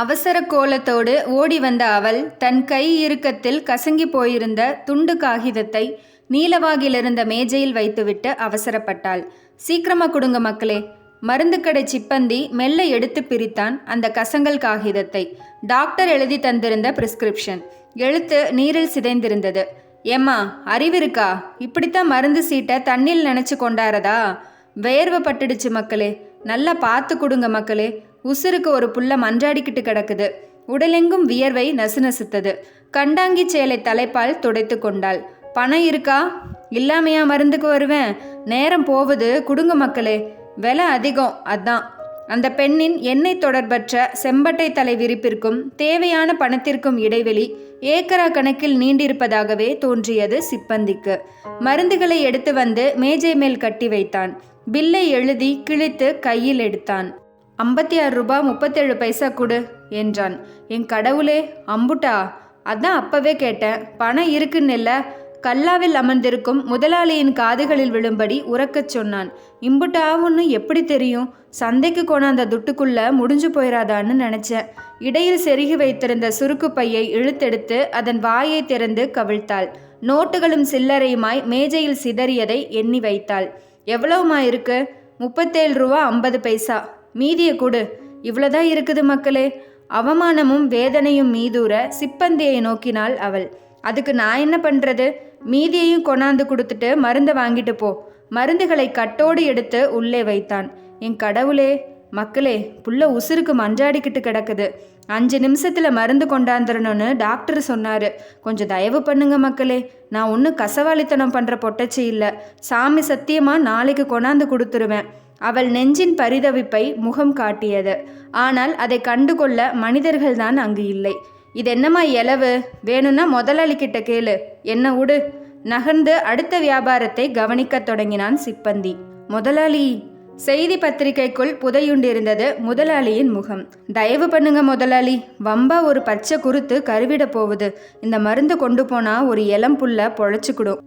அவசர கோலத்தோடு ஓடி வந்த அவள் தன் கை இறுக்கத்தில் கசங்கி போயிருந்த துண்டு காகிதத்தை நீலவாகிலிருந்த மேஜையில் வைத்துவிட்டு அவசரப்பட்டாள். சீக்கிரமா கொடுங்க மக்களே. மருந்துக்கடை சிப்பந்தி மெல்ல எடுத்து பிரித்தான் அந்த கசங்கல் காகிதத்தை. டாக்டர் எழுதி தந்திருந்த பிரிஸ்கிரிப்ஷன். எழுத்து நீரில் சிதைந்திருந்தது. ஏம்மா, அறிவிருக்கா? இப்படித்தான் மருந்து சீட்டை தண்ணில் நினச்சி கொண்டாரதா? வேர்வை பட்டுடுச்சு மக்களே, நல்லா பார்த்து கொடுங்க மக்களே. உசுருக்கு ஒரு புள்ள மன்றாடிக்கிட்டு கிடக்குது. உடலெங்கும் வியர்வை நசுநசுத்தது. கண்டாங்கி சேலை தலைப்பால் துடைத்து கொண்டாள். பணம் இருக்கா? இல்லாமையா மருந்துக்கு வருவேன்? நேரம் போவது, கொடுங்க மக்களே. விலை அதிகம், அதான். அந்த பெண்ணின் எண்ணெய் தொடர்பற்ற செம்பட்டை தலை விரிப்பிற்கும் தேவையான பணத்திற்கும் இடைவெளி ஏக்கரா கணக்கில் நீண்டிருப்பதாகவே தோன்றியது சிப்பந்திக்கு. மருந்துகளை எடுத்து வந்து மேஜை மேல் கட்டி வைத்தான். பில்லை எழுதி கிழித்து கையில் எடுத்தான். 56 ரூபா 37 பைசா கொடு என்றான். என் கடவுளே, அம்புட்டா? அதான் அப்பவே கேட்டேன், பணம் இருக்குன்னு இல்லை. கல்லாவில் அமர்ந்திருக்கும் முதலாளியின் காதுகளில் விழும்படி உறக்கச் சொன்னான். இம்புட்டாவுன்னு எப்படி தெரியும்? சந்தைக்கு கொண்டாந்த துட்டுக்குள்ள முடிஞ்சு போயிடாதான்னு நினச்சேன். இடையில் செருகி வைத்திருந்த சுருக்கு பையை இழுத்தெடுத்து அதன் வாயை திறந்து கவிழ்த்தாள். நோட்டுகளும் சில்லறையுமாய் மேஜையில் சிதறியதை எண்ணி வைத்தாள். எவ்வளவுமா இருக்கு? 37 ரூபா 50 பைசா. மீதியை கொடு. இவ்வளோதான் இருக்குது மக்களே. அவமானமும் வேதனையும் மீதூர சிப்பந்தியை நோக்கினாள் அவள். அதுக்கு நான் என்ன பண்ணுறது? மீதியையும் கொண்டாந்து கொடுத்துட்டு மருந்தை வாங்கிட்டு போ. மருந்துகளை கட்டோடு எடுத்து உள்ளே வைத்தான். என் கடவுளே, மக்களே, புள்ள உசுருக்கு மன்றாடிக்கிட்டு கிடக்குது. 5 நிமிஷத்தில் மருந்து கொண்டாந்துடணும்னு டாக்டர் சொன்னார். கொஞ்சம் தயவு பண்ணுங்க மக்களே. நான் ஒன்றும் கசவாளித்தனம் பண்ணுற பொட்டச்சி இல்லை. சாமி சத்தியமாக நாளைக்கு கொண்டாந்து கொடுத்துருவேன். அவள் நெஞ்சின் பரிதவிப்பை முகம் காட்டியது. ஆனால் அதை கண்டுகொள்ள மனிதர்கள்தான் அங்கு இல்லை. இது என்னம்மா எலவு? வேணும்னா முதலாளிக்கிட்ட கேளு, என்ன விடு. நகர்ந்து அடுத்த வியாபாரத்தை கவனிக்கத் தொடங்கினான் சிப்பந்தி. முதலாளி. செய்தி பத்திரிகைக்குள் புதையுண்டிருந்தது முதலாளியின் முகம். தயவு பண்ணுங்க முதலாளி, வம்பா ஒரு பச்சை குருத்து கருவிட போகுது. இந்த மருந்து கொண்டு போனா ஒரு இளம் புள்ள பொழைச்சுக்கிடும்.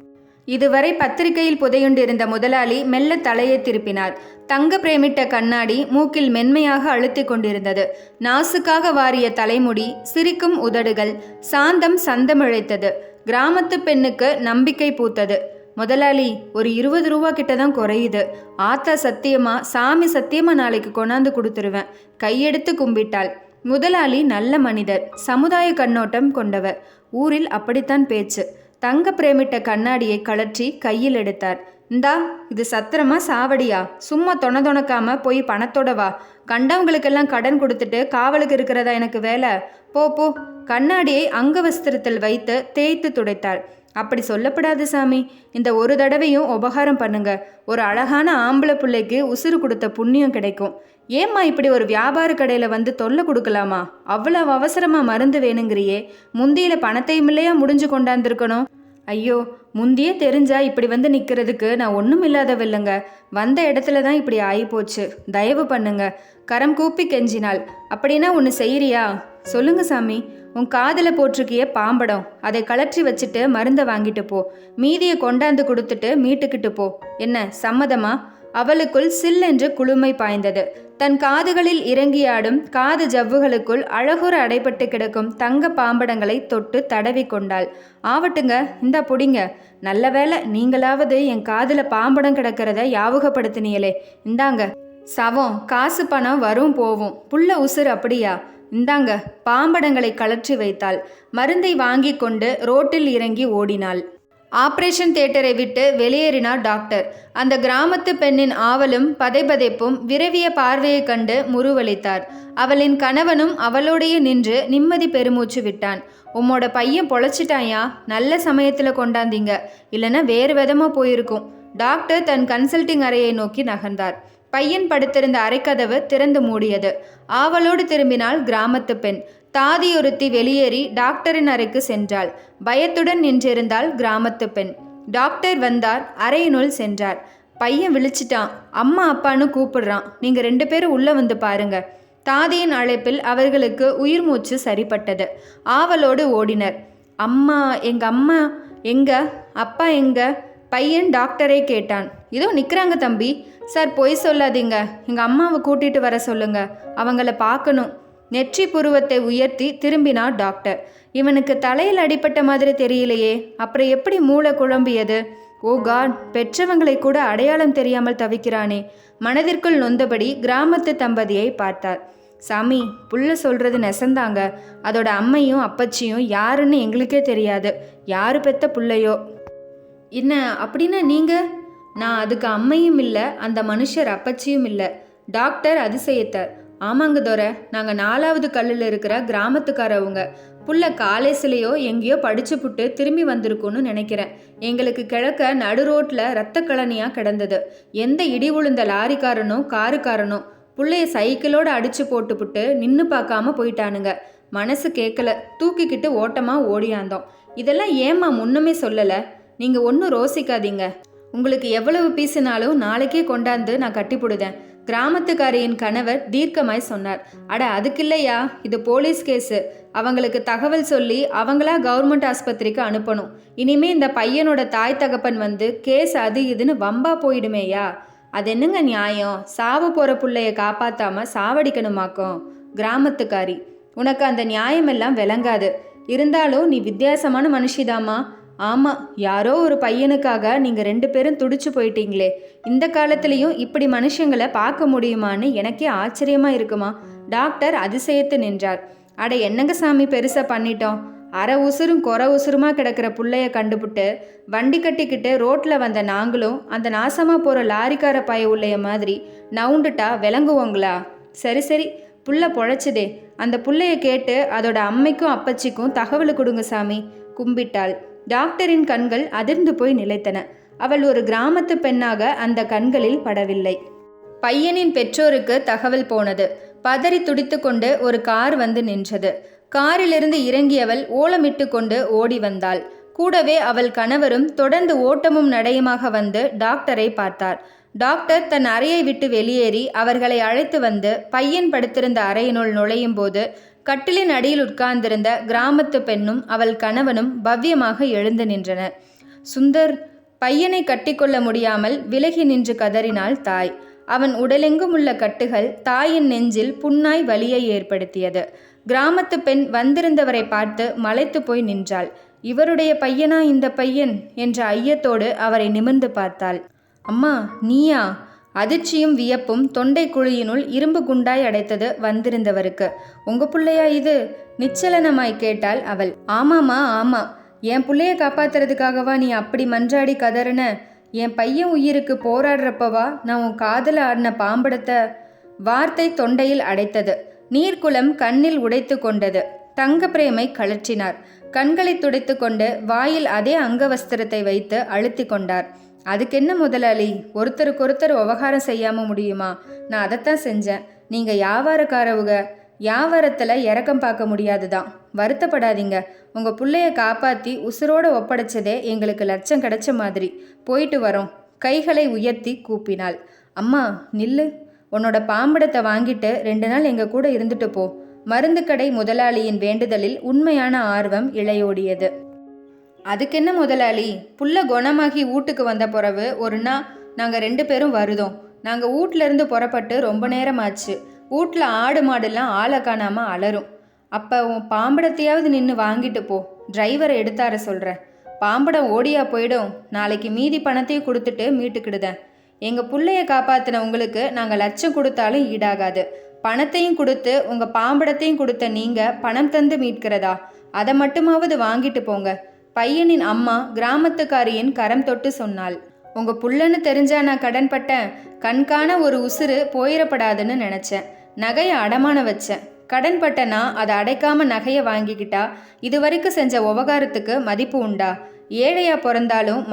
இதுவரை பத்திரிகையில் புதையுண்டிருந்த முதலாளி மெல்ல தலையை திருப்பினார். தங்க பிரேமிட்ட கண்ணாடி மூக்கில் மென்மையாக அழுத்தி கொண்டிருந்தது. நாசுக்காக வாரிய தலைமுடி, சிரிக்கும் உதடுகள், சாந்தம் சந்தமிழைத்தது. கிராமத்து பெண்ணுக்கு நம்பிக்கை பூத்தது. முதலாளி, ஒரு 20 ரூபா கிட்ட தான் குறையுது. ஆத்தா சத்தியமா, சாமி சத்தியமா நாளைக்கு கொண்டாந்து கொடுத்துருவேன். கையெடுத்து கும்பிட்டாள். முதலாளி நல்ல மனிதர், சமுதாய கண்ணோட்டம் கொண்டவர். ஊரில் அப்படித்தான் பேச்சு. தங்க பிரேமிட்ட கண்ணாடியை கழற்றி கையில் எடுத்தார். இந்தா, இது சத்திரமா சாவடியா? சும்மா தொணக்காம போய் பணத்தோட வா. கண்டவங்களுக்கெல்லாம் கடன் கொடுத்துட்டு காவலுக்கு இருக்கிறதா எனக்கு வேலை? போ போ. கண்ணாடியை அங்கவஸ்திரத்தில் வைத்து தேய்த்து துடைத்தார். அப்படி சொல்லப்படாது சாமி. இந்த ஒரு தடவையும் உபகாரம் பண்ணுங்க. ஒரு அழகான ஆம்பளை பிள்ளைக்கு உசுறு கொடுத்த புண்ணியம் கிடைக்கும். ஏம்மா இப்படி ஒரு வியாபார கடையில் வந்து தொல்லை கொடுக்கலாமா? அவ்வளவு அவசரமாக மருந்து வேணுங்கிறியே. முந்தியில பணத்தையும் இல்லையா முடிஞ்சு கொண்டாந்துருக்கணும்? ஐயோ, முந்தியே தெரிஞ்சா இப்படி வந்து நிற்கிறதுக்கு நான் ஒன்றும் இல்லாதவில்லைங்க. வந்த இடத்துல தான் இப்படி ஆகிப்போச்சு. தயவு பண்ணுங்க. கரம் கூப்பி கெஞ்சினாள். அப்படின்னா ஒன்று செய்கிறியா? சொல்லுங்க சாமி. உன் காதில் போட்டிருக்கிய பாம்படம், அதை கலற்றி வச்சுட்டு மருந்தை வாங்கிட்டு போ. மீதியை கொண்டாந்து கொடுத்துட்டு மீட்டுக்கிட்டு போ. என்ன, சம்மதமா? அவளுக்குள் சில்லென்று குளுமை பாய்ந்தது. தன் காதுகளில் இறங்கியாடும் காது ஜவ்வுகளுக்குள் அழகுற அடைபட்டு கிடக்கும் தங்க பாம்படங்களை தொட்டு தடவி கொண்டாள். ஆவட்டுங்க, இந்தா புடிங்க. நல்ல வேலை நீங்களாவது என் காதில் பாம்படம் கிடக்கிறத யாபகப்படுத்தினியலே. இந்தாங்க. சவம், காசு பணம் வரும் போவும். புள்ள உசுறு அப்படியா? இந்தாங்க. பாம்படங்களை கலற்றி வைத்தாள். மருந்தை வாங்கி கொண்டு ரோட்டில் இறங்கி ஓடினாள். ஆபரேஷன் தியேட்டரை விட்டு வெளியேறினார் டாக்டர். அந்த கிராமத்து பெண்ணின் ஆவலும் பதைபதைப்பும் விரவிய பார்வையை கண்டு முருவளித்தார். அவளின் கணவனும் அவளோடையே நின்று நிம்மதி பெருமூச்சு விட்டான். உம்மோட பையன் பொழைச்சிட்டாயா? நல்ல சமயத்தில் கொண்டாந்தீங்க, இல்லைன்னா வேறு விதமாக போயிருக்கும். டாக்டர் தன் கன்சல்டிங் அறையை நோக்கி நகர்ந்தார். பையன் படுத்திருந்த அறைக்கதவு திறந்து மூடியது. ஆவலோடு திரும்பினாள் கிராமத்து பெண். தாதியொருத்தி வெளியேறி டாக்டரின் அறைக்கு சென்றாள். பயத்துடன் நின்றிருந்தாள் கிராமத்து பெண். டாக்டர் வந்தார். அறையினுள் சென்றார். பையன் விழிச்சிட்டான். அம்மா அப்பான்னு கூப்பிடுறான். நீங்கள் 2 பேரும் உள்ளே வந்து பாருங்க. தாதியின் அழைப்பில் அவர்களுக்கு உயிர் மூச்சு சரிப்பட்டது. ஆவலோடு ஓடினர். அம்மா, எங்கள் அம்மா எங்க? அப்பா எங்க? பையன் டாக்டரை கேட்டான். இதோ நிற்கிறாங்க தம்பி. சார், பொய் சொல்லாதீங்க. எங்கள் அம்மாவை கூட்டிகிட்டு வர சொல்லுங்க. அவங்கள பார்க்கணும். நெற்றி புருவத்தை உயர்த்தி திரும்பினார் டாக்டர். இவனுக்கு தலையில் அடிபட்ட மாதிரி தெரியலையே, அப்புறம் எப்படி மூளை குழம்பியது? ஓ காட், பெற்றவங்களை கூட அடையாளம் தெரியாமல் தவிக்கிறானே. மனதிற்குள் நொந்தபடி கிராமத்து தம்பதியை பார்த்தார். சாமி, புள்ள சொல்கிறது நெசந்தாங்க. அதோட அம்மையும் அப்பச்சியும் யாருன்னு எங்களுக்கே தெரியாது. யாரு பெத்த புள்ளையோ. என்ன அப்படின்னா நீங்கள்? நான் அதுக்கு அம்மையும் இல்லை, அந்த மனுஷர் அப்பச்சியும் இல்லை. டாக்டர் அதிசயத்தார். ஆமாங்க தோரை, நாங்கள் 4வது கல்லில் இருக்கிற கிராமத்துக்காரவங்க. புள்ள காலேஜ்லேயோ எங்கேயோ படிச்சு புட்டு திரும்பி வந்திருக்குன்னு நினைக்கிறேன். எங்களுக்கு கிழக்க நடு ரோட்டில் ரத்த கலனியாக கிடந்தது. எந்த இடி உளுந்த லாரிக்காரனோ காருக்காரனோ புள்ளைய சைக்கிளோடு அடித்து போட்டுப்புட்டு நின்று பார்க்காம போயிட்டானுங்க. மனசு கேட்கல, தூக்கிக்கிட்டு ஓட்டமாக ஓடியாந்தோம். இதெல்லாம் ஏம்மா முன்னமே சொல்லலை? நீங்கள் ஒன்றும் ரோசிக்காதீங்க. உங்களுக்கு எவ்வளவு பீசுனாலும் நாளைக்கே கொண்டாந்து நான் கட்டிப்பிடுதேன். கிராமத்துக்காரியின் கணவர் தீர்க்கமாய் சொன்னார். அட அதுக்கில்லையா, இது போலீஸ் கேஸு. அவங்களுக்கு தகவல் சொல்லி அவங்களா கவர்மெண்ட் ஆஸ்பத்திரிக்கு அனுப்பணும். இனிமே இந்த பையனோட தாய் தகப்பன் வந்து கேஸ் அது இதுன்னு வம்பா போயிடுமேயா? அது என்னங்க நியாயம்? சாவு போகிற பிள்ளைய காப்பாற்றாம சாவடிக்கணுமாக்கும். கிராமத்துக்காரி, உனக்கு அந்த நியாயமெல்லாம் விளங்காது. இருந்தாலும் நீ வித்தியாசமான மனுஷிதாம்மா. ஆமாம், யாரோ ஒரு பையனுக்காக நீங்கள் 2 பேரும் துடிச்சு போயிட்டீங்களே. இந்த காலத்துலேயும் இப்படி மனுஷங்களை பார்க்க முடியுமான்னு எனக்கே ஆச்சரியமாக இருக்குமா? டாக்டர் அதிசயத்து நின்றார். அட என்னங்க சாமி பெருசாக பண்ணிட்டோம். அரை உசுரும் குறை உசுருமா கிடக்கிற புள்ளைய கண்டுபிட்டு வண்டி கட்டிக்கிட்டு ரோட்டில் வந்த நாங்களும் அந்த நாசமாக போகிற லாரிக்கார பய உள்ளைய மாதிரி நவுண்டுட்டா விளங்குவோங்களா? சரி சரி, புள்ள பொழைச்சதே. அந்த புள்ளைய கேட்டு அதோட அம்மைக்கும் அப்பச்சிக்கும் தகவல் கொடுங்க சாமி, கும்பிட்டாள். டாக்டரின் கண்கள் அதிர்ந்து போய் நிலைத்தன. அவள் ஒரு கிராமத்து பெண்ணாக அந்த கண்களில் படவில்லை. பையனின் பெற்றோருக்கு தகவல் போனது. பதறி துடித்து கொண்டு ஒரு கார் வந்து நின்றது. காரிலிருந்து இறங்கியவள் ஓலமிட்டு கொண்டு ஓடி வந்தாள். கூடவே அவள் கணவரும் தொடர்ந்து ஓட்டமும் நடையுமாக வந்து டாக்டரை பார்த்தார். டாக்டர் தன் அறையை விட்டு வெளியேறி அவர்களை அழைத்து வந்து பையன் படுத்திருந்த அறையினுள் நுழையும் போது கட்டிலின் அடியில் உட்கார்ந்திருந்த கிராமத்து பெண்ணும் அவள் கணவனும் பவ்யமாக எழுந்து நின்றனர். சுந்தர், பையனை கட்டிக்கொள்ள முடியாமல் விலகி நின்று கதறினாள் தாய். அவன் உடலெங்கும் உள்ள கட்டுகள் தாயின் நெஞ்சில் புண்ணாய் வலியை ஏற்படுத்தியது. கிராமத்து பெண் வந்திருந்தவரை பார்த்து மலைத்து போய் நின்றாள். இவருடைய பையனா இந்த பையன் என்ற ஐயத்தோடு அவரை நிமிர்ந்து பார்த்தாள். அம்மா, நீயா? அதிர்ச்சியும் வியப்பும் தொண்டை குழியினுள் இரும்பு குண்டாய் அடைத்தது வந்திருந்தவருக்கு. உங்க பிள்ளையா இது? நிச்சலனமாய் கேட்டாள் அவள். ஆமாம்மா ஆமா, என் பிள்ளைய காப்பாத்துறதுக்காகவா நீ அப்படி மன்றாடி கதறுன? என் பையன் உயிருக்கு போராடுறப்பவா நான் உன் காதல ஆடின பாம்படத்தை? வார்த்தை தொண்டையில் அடைத்தது. நீர்க்குளம் கண்ணில் உடைத்து கொண்டது. தங்க பிரேமை கழற்றினார். கண்களை துடைத்து கொண்டு வாயில் அதே அங்கவஸ்திரத்தை வைத்து அழுத்தி கொண்டார். அதுக்கென்ன முதலாளி, ஒருத்தருக்கொருத்தர் உபகாரம் செய்யாமல் முடியுமா? நான் அதைத்தான் செஞ்சேன். நீங்கள் வியாபாரக்காரவுக, வியாபாரத்தில் இறக்கம் பார்க்க முடியாதுதான். வருத்தப்படாதீங்க. உங்கள் பிள்ளைய காப்பாற்றி உசுரோடு ஒப்படைச்சதே எங்களுக்கு லட்சம் கிடைச்ச மாதிரி. போயிட்டு வரோம். கைகளை உயர்த்தி கூப்பினாள். அம்மா நில்லு, உன்னோட பாம்படத்தை வாங்கிட்டு 2 நாள் எங்கள் கூட இருந்துட்டு போ. மருந்து கடை முதலாளியின் வேண்டுதலில் உண்மையான ஆர்வம் இழையோடியது. அதுக்கென்ன முதலாளி, புள்ள குணமாகி வீட்டுக்கு வந்த பிறகு ஒரு நாள் நாங்கள் 2 பேரும் வருதோம். நாங்கள் வீட்டிலேருந்து புறப்பட்டு ரொம்ப நேரமாச்சு. வீட்டில் ஆடு மாடுலாம் ஆளை காணாமல் அலரும். அப்போ உன் பாம்படத்தையாவது நின்று வாங்கிட்டு போ. டிரைவரை எடுத்தார சொல்கிறேன். பாம்படம் ஓடியா போயிடும். நாளைக்கு மீதி பணத்தையும் கொடுத்துட்டு மீட்டுக்கிடுதேன். எங்கள் பிள்ளைய காப்பாற்றின உங்களுக்கு நாங்கள் லட்சம் கொடுத்தாலும் ஈடாகாது. பணத்தையும் கொடுத்து உங்கள் பாம்படத்தையும் கொடுத்த நீங்கள் பணம் தந்து மீட்கிறதா? அதை மட்டுமாவது வாங்கிட்டு போங்க. பையனின் அம்மா கிராமத்துக்காரியின் கரம் தொட்டு சொன்னாள். உங்க புள்ளன்னு தெரிஞ்சா நான் கடன்பட்டேன். கண்காண ஒரு உசுறு போயிடப்படாதுன்னு நினச்சேன். நகையை அடமான வச்சேன். கடன்பட்டனா அதை அடைக்காம நகையை வாங்கிக்கிட்டா இது வரைக்கும் செஞ்ச உபகாரத்துக்கு மதிப்பு உண்டா? ஏழையா பிறந்தாலும்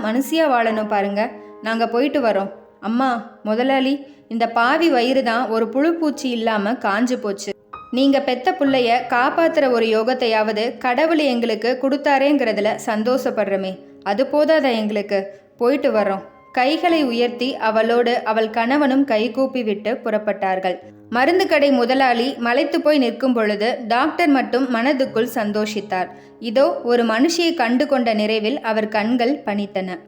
மனுஷியா வாழணும் பாருங்க. நாங்கள் போயிட்டு வரோம். அம்மா முதலாளி, இந்த பாவி வயிறு தான் ஒரு புழுப்பூச்சி இல்லாமல் காஞ்சு போச்சு. நீங்கள் பெத்த பிள்ளைய காப்பாற்றுற ஒரு யோகத்தையாவது கடவுள் எங்களுக்கு கொடுத்தாரேங்கிறதுல சந்தோஷப்படுறமே, அது போதாதா எங்களுக்கு? போயிட்டு வரோம். கைகளை உயர்த்தி அவளோடு அவள் கணவனும் கைகூப்பி விட்டு புறப்பட்டார்கள். மருந்து கடை முதலாளி மலைத்து போய் நிற்கும் பொழுது டாக்டர் மட்டும் மனதுக்குள் சந்தோஷித்தார். இதோ ஒரு மனுஷியை கண்டு கொண்ட நிறைவில் அவர் கண்கள் பனித்தன.